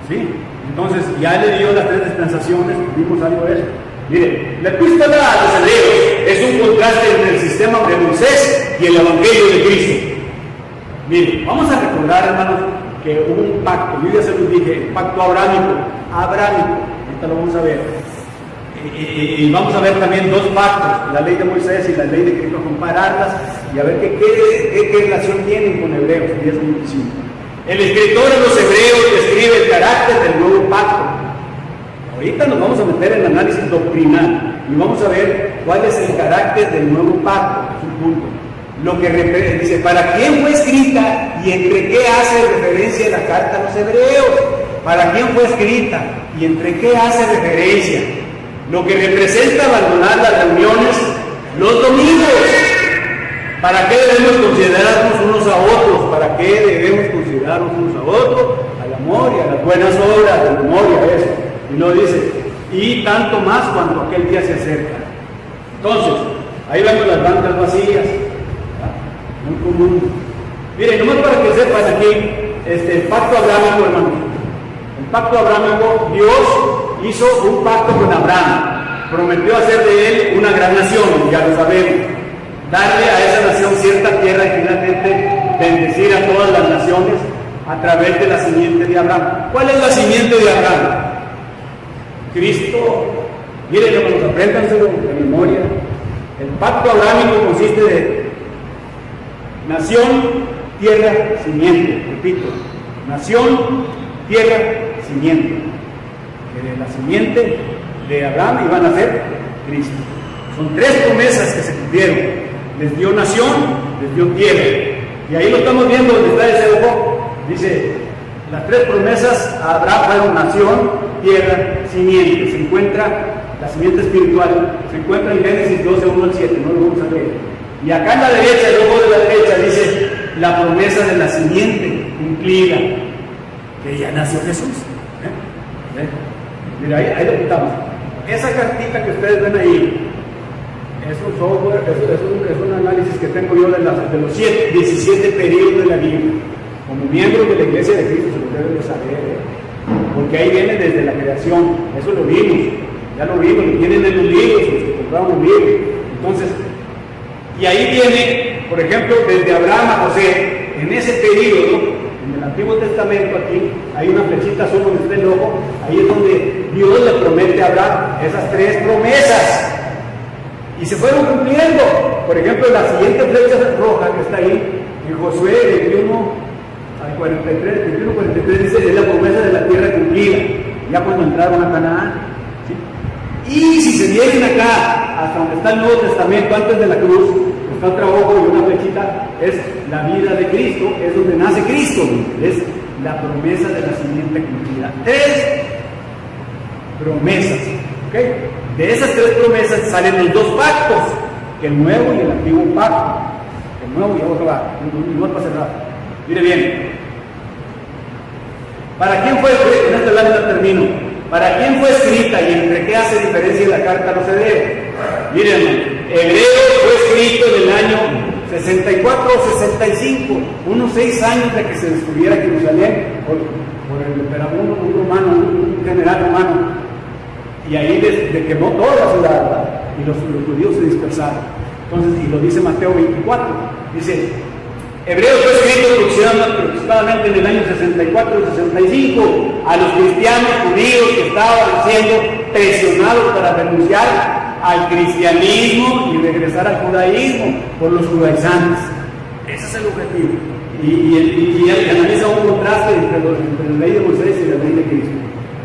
¿Sí? Entonces ya le dio las 3 dispensaciones, vimos algo de eso. Mire, la epístola a los Hebreos es un contraste entre el sistema de Moisés y el evangelio de Cristo. Mire, vamos a recordar, hermanos, que hubo un pacto, yo ya se los dije, el pacto abrámico, ahorita lo vamos a ver. Y vamos a ver también 2 pactos, la ley de Moisés y la ley de Cristo, compararlas y a ver qué relación tienen con Hebreos 10:25. El escritor de los Hebreos describe el carácter del nuevo pacto. Ahorita nos vamos a meter en el análisis doctrinal y vamos a ver cuál es el carácter del nuevo pacto, es un punto. Lo que dice, ¿para quién fue escrita y entre qué hace referencia la carta a los Hebreos? ¿Para quién fue escrita y entre qué hace referencia? Lo que representa abandonar las reuniones los domingos. ¿Para qué debemos considerarnos unos a otros? ¿Para qué debemos considerarnos unos a otros? Al amor y a las buenas obras, a la memoria, eso. Y no dice, y tanto más cuando aquel día se acerca. Entonces, ahí vemos las bancas vacías. Muy común. Miren, nomás para que sepan aquí, el pacto abrámico, hermano. El pacto abrámico, Dios hizo un pacto con Abraham. Prometió hacer de él una gran nación, ya lo sabemos. Darle a esa nación cierta tierra y finalmente bendecir a todas las naciones a través de la simiente de Abraham. ¿Cuál es la simiente de Abraham? Cristo. Miren, hermanos, apréndanselo de memoria. El pacto abrámico consiste de nación, tierra, simiente. Repito, nación, tierra, simiente. Que de la simiente de Abraham iban a ser Cristo. Son 3 promesas que se cumplieron. Les dio nación, les dio tierra. Y ahí lo estamos viendo donde está ese ojo. Dice, las 3 promesas a Abraham fueron nación, tierra, simiente. Se encuentra la simiente espiritual, se encuentra en Génesis 12, 1 al 7, no lo vamos a leer. Y acá en la derecha, el ojo de la derecha, dice la promesa de la simiente cumplida, que ya nació Jesús. Mira, ahí lo quitamos. Esa cartita que ustedes ven ahí, es un software, es un análisis que tengo yo de los 17 periodos de la Biblia. Como miembros de la Iglesia de Cristo, se lo deben de saber, porque ahí viene desde la creación. Eso lo vimos, ya lo vimos, lo tienen en los libros, los que compraron los libros. Entonces, y ahí viene, por ejemplo, desde Abraham a José, en ese periodo, en el Antiguo Testamento, aquí hay una flechita azul donde está el ojo, ahí es donde Dios le promete a Abraham esas 3 promesas. Y se fueron cumpliendo. Por ejemplo, la siguiente flecha roja que está ahí, en Josué 21 al 43, 21, 43, dice, es la promesa de la tierra cumplida, ya cuando entraron a Canaán. ¿Sí? Y si se vienen acá, hasta donde está el Nuevo Testamento, antes de la cruz, está otra hoja y una flechita, es la vida de Cristo, es donde nace Cristo, es la promesa de la simiente cumplida. 3 promesas, ¿ok? De esas 3 promesas salen los 2 pactos, el nuevo y el antiguo pacto. El nuevo y otro va, no para cerrar. Mire bien, ¿para quién fue escrita? En esta lámina termino. ¿Para quién fue escrita y entre qué hace diferencia la carta a los hebreos? Miren, Hebreo fue escrito en el año 64 o 65, unos 6 años de que se descubriera Jerusalén por el emperador romano, un general romano. Y ahí le quemó toda la ciudad, ¿verdad? Y los judíos se dispersaron. Entonces, y lo dice Mateo 24, dice, Hebreo fue escrito aproximadamente en el año 64 o 65 a los cristianos judíos que estaban siendo presionados para renunciar al cristianismo y regresar al judaísmo por los judaizantes. Ese es el objetivo. Y analiza un contraste entre la ley de Moisés y la ley de Cristo.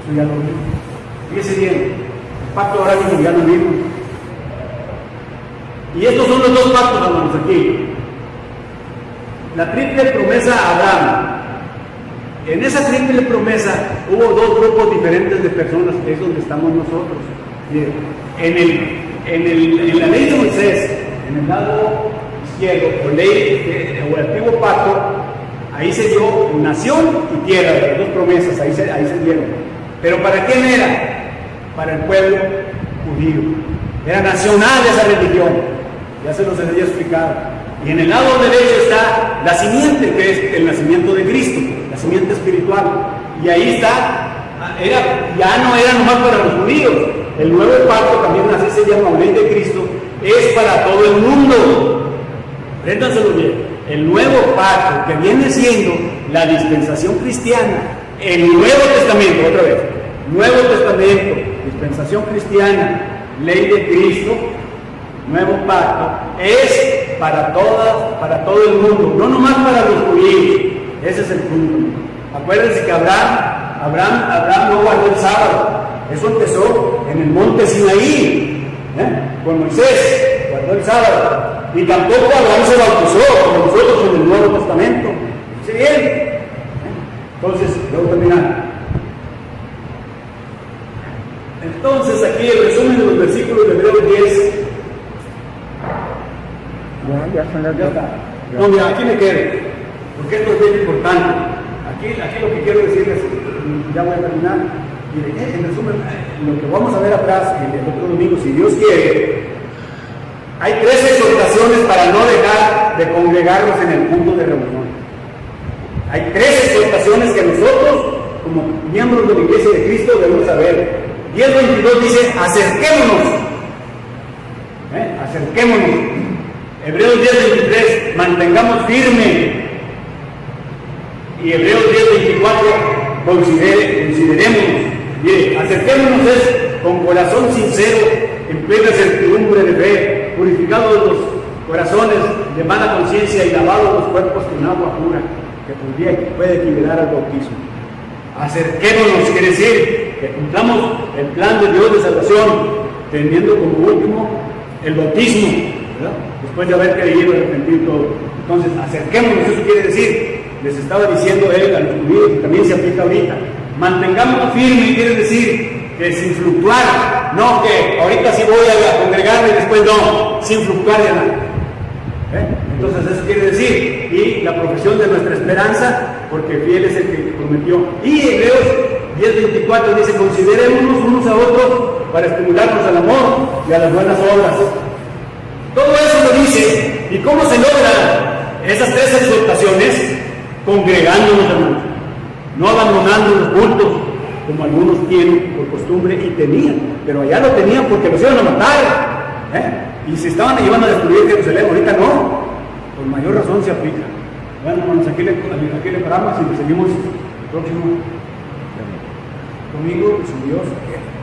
Eso ya lo vimos. Fíjese bien, el pacto abrahámico ya lo vimos. Y estos son los 2 pactos, hermanos, aquí. La triple promesa a Abraham. En esa triple promesa hubo 2 grupos diferentes de personas, que es donde estamos nosotros. En la ley de Moisés, en el lado izquierdo, o el antiguo pacto, ahí se dio nación y tierra, las 2 promesas, ahí se dieron. Pero ¿para quién era? Para el pueblo judío. Era nacional esa religión. Ya se los había explicado. Y en el lado derecho está la simiente, que es el nacimiento de Cristo, la simiente espiritual. Y ahí está, ya no era nomás para los judíos. El nuevo pacto, también así se llama, ley de Cristo, es para todo el mundo. Préndanselo bien. El nuevo pacto, que viene siendo la dispensación cristiana, el Nuevo Testamento, otra vez, Nuevo Testamento, dispensación cristiana, ley de Cristo, nuevo pacto, es para todo el mundo, no nomás para los judíos. Ese es el punto. Acuérdense que Abraham no guardó el sábado. Eso empezó en el monte Sinaí, con Moisés, guardó el sábado. Y tampoco Abraham se bautizó, como nosotros en el Nuevo Testamento. ¿Sí bien? Entonces, luego terminar. Entonces, aquí el resumen de los versículos de Hebreos 10. Ya son las 2. No, mira, aquí me quedo, porque esto es bien importante. Aquí lo que quiero decirles, ya voy a terminar. Mire, en resumen, lo que vamos a ver atrás, el otro domingo, si Dios quiere, hay 3 exhortaciones para no dejar de congregarnos en el punto de reunión. Hay 3 exhortaciones que nosotros, como miembros de la Iglesia de Cristo, debemos saber. 10:22 dice, acerquémonos. Acerquémonos. Hebreos 10:23, mantengamos firme. Y Hebreos 10:24, considerémonos. Bien, acerquémonos es con corazón sincero, en plena certidumbre de fe, purificados los corazones de mala conciencia y lavados los cuerpos con agua pura, que puede equivaler al bautismo. Acerquémonos, quiere decir que cumplamos el plan de Dios de salvación, teniendo como último el bautismo, ¿verdad? Después de haber creído y arrepentido todo. Entonces, acerquémonos, eso quiere decir, les estaba diciendo él a los judíos, y también se aplica ahorita, mantengámonos firmes, quiere decir que sin fluctuar, no que ahorita sí voy a congregarme y después no, sin fluctuar de nada. Entonces eso quiere decir, y la profesión de nuestra esperanza, porque fiel es el que prometió. Y Hebreos 10:24 dice, considerémonos unos a otros para estimularnos al amor y a las buenas obras. Todo eso lo dice. ¿Y cómo se logra esas tres exhortaciones? Congregándonos, hermanos, no abandonando los cultos, como algunos tienen por costumbre y tenían, pero allá lo tenían porque los iban a matar, y se estaban llevando a destruir Jerusalén. Ahorita no, por mayor razón se aplica. Bueno, hermanos, aquí le paramos y le seguimos el próximo domingo, si Dios quiere.